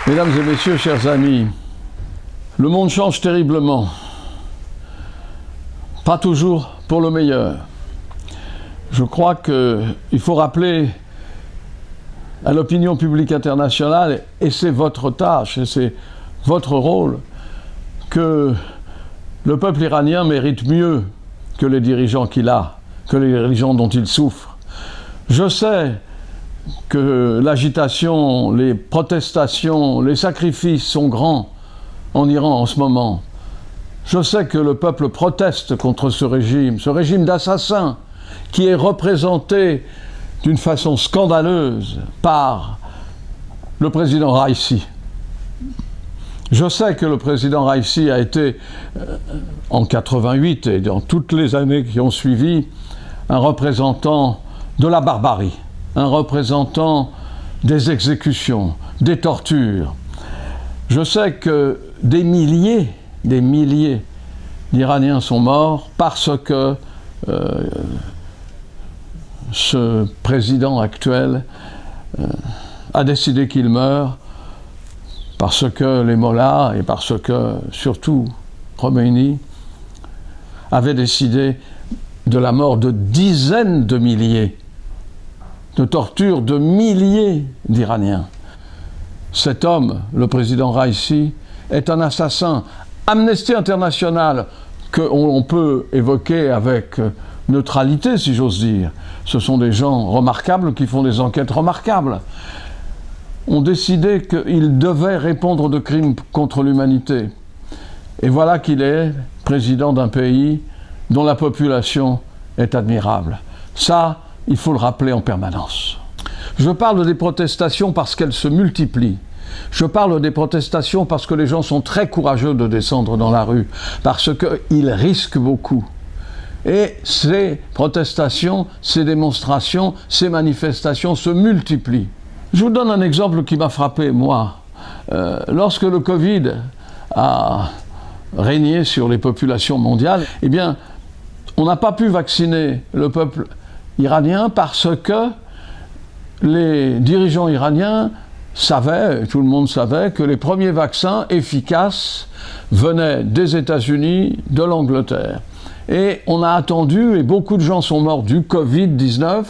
Mesdames et messieurs, chers amis, le monde change terriblement. Pas toujours pour le meilleur. Je crois qu'il faut rappeler à l'opinion publique internationale, et c'est votre tâche, et c'est votre rôle, que le peuple iranien mérite mieux que les dirigeants qu'il a, que les dirigeants dont il souffre. Je sais que l'agitation, les protestations, les sacrifices sont grands en Iran en ce moment. Je sais que le peuple proteste contre ce régime d'assassins qui est représenté d'une façon scandaleuse par le président Raïssi. Je sais que le président Raïssi a été, en 88 et dans toutes les années qui ont suivi, un représentant de la barbarie, un représentant des exécutions, des tortures. Je sais que des milliers d'Iraniens sont morts parce que ce président actuel a décidé qu'il meure parce que les mollahs et parce que, surtout, Khomeini avait décidé de la mort de dizaines de milliers, de torture de milliers d'Iraniens. Cet homme, le président Raïssi, est un assassin. Amnesty International, qu'on peut évoquer avec neutralité, si j'ose dire. Ce sont des gens remarquables qui font des enquêtes remarquables. Ont décidé qu'il devait répondre de crimes contre l'humanité. Et voilà qu'il est président d'un pays dont la population est admirable. Ça, il faut le rappeler en permanence. Je parle des protestations parce qu'elles se multiplient. Je parle des protestations parce que les gens sont très courageux de descendre dans la rue, parce qu'ils risquent beaucoup. Et ces protestations, ces démonstrations, ces manifestations se multiplient. Je vous donne un exemple qui m'a frappé, moi. Lorsque le Covid a régné sur les populations mondiales, eh bien, on n'a pas pu vacciner le peuple iranien parce que les dirigeants iraniens savaient, tout le monde savait, que les premiers vaccins efficaces venaient des États-Unis, de l'Angleterre. Et on a attendu, et beaucoup de gens sont morts du Covid-19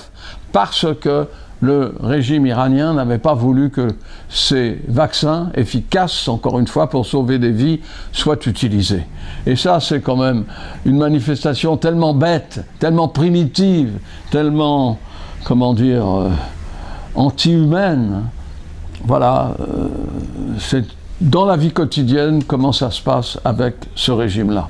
parce que le régime iranien n'avait pas voulu que ces vaccins efficaces, encore une fois, pour sauver des vies, soient utilisés. Et ça, c'est quand même une manifestation tellement bête, tellement primitive, tellement, comment dire, anti-humaine. Voilà, c'est dans la vie quotidienne comment ça se passe avec ce régime-là.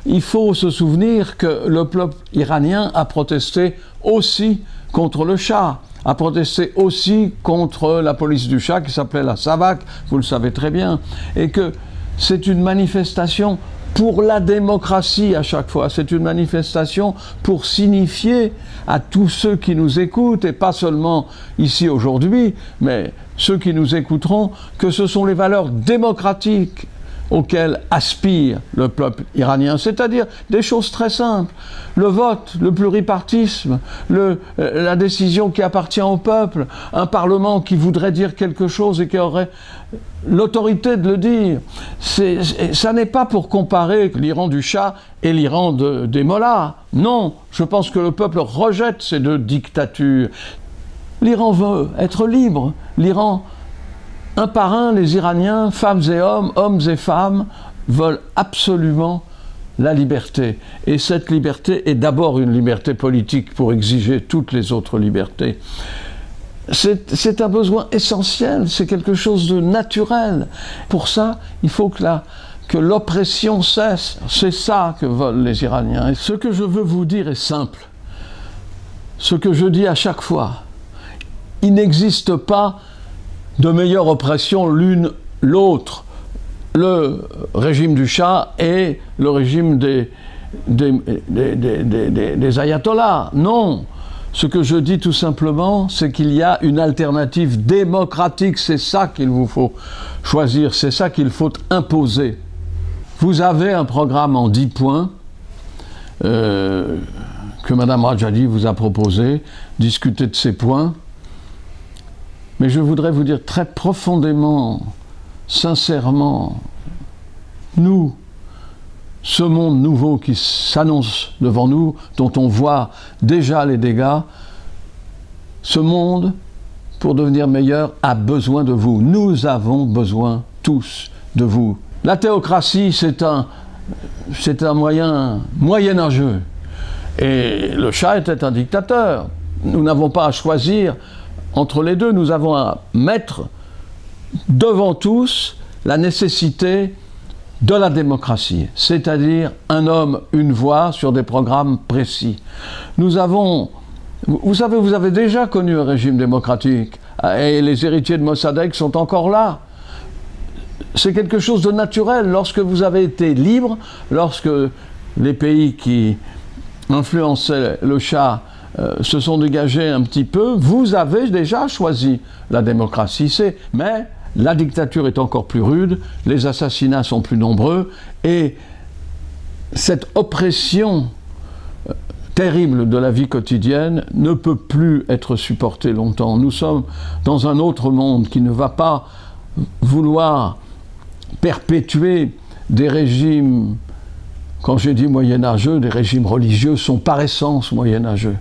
Il faut se souvenir que le peuple iranien a protesté aussi contre le Shah, a protesté aussi contre la police du Shah qui s'appelait la SAVAK, vous le savez très bien, et que c'est une manifestation pour la démocratie à chaque fois, c'est une manifestation pour signifier à tous ceux qui nous écoutent, et pas seulement ici aujourd'hui, mais ceux qui nous écouteront, que ce sont les valeurs démocratiques auxquelles aspire le peuple iranien, c'est-à-dire des choses très simples. Le vote, le pluripartisme, la décision qui appartient au peuple, un parlement qui voudrait dire quelque chose et qui aurait l'autorité de le dire. Ça n'est pas pour comparer l'Iran du Shah et l'Iran des mollahs. Non, je pense que le peuple rejette ces deux dictatures. L'Iran veut être libre. L'Iran, un par un, les Iraniens, femmes et hommes, hommes et femmes, veulent absolument la liberté. Et cette liberté est d'abord une liberté politique pour exiger toutes les autres libertés. C'est un besoin essentiel, c'est quelque chose de naturel. Pour ça, il faut que l'oppression cesse. C'est ça que veulent les Iraniens. Et ce que je veux vous dire est simple. Ce que je dis à chaque fois, il n'existe pas de meilleure oppression l'une l'autre, le régime du Shah et le régime des ayatollahs. Non, ce que je dis tout simplement, c'est qu'il y a une alternative démocratique, c'est ça qu'il vous faut choisir, c'est ça qu'il faut imposer. Vous avez un programme en 10 points que Mme Rajadi vous a proposé, discuter de ces points. Mais je voudrais vous dire très profondément sincèrement, nous, ce monde nouveau qui s'annonce devant nous, dont on voit déjà les dégâts, ce monde, pour devenir meilleur, a besoin de vous. Nous avons besoin tous de vous. La théocratie, c'est un moyen moyenâgeux. Et le Shah était un dictateur. Nous n'avons pas à choisir entre les deux. Nous avons à mettre devant tous la nécessité de la démocratie, c'est-à-dire un homme, une voix sur des programmes précis. Nous avons, vous savez, vous avez déjà connu un régime démocratique et les héritiers de Mossadegh sont encore là. C'est quelque chose de naturel. Lorsque vous avez été libre, lorsque les pays qui influençaient le Shah se sont dégagés un petit peu, vous avez déjà choisi la démocratie. Mais la dictature est encore plus rude, les assassinats sont plus nombreux, et cette oppression terrible de la vie quotidienne ne peut plus être supportée longtemps. Nous sommes dans un autre monde qui ne va pas vouloir perpétuer des régimes, quand j'ai dit moyenâgeux, des régimes religieux sont par essence moyenâgeux.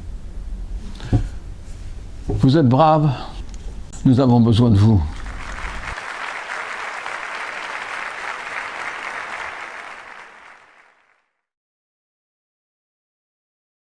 Vous êtes braves, nous avons besoin de vous.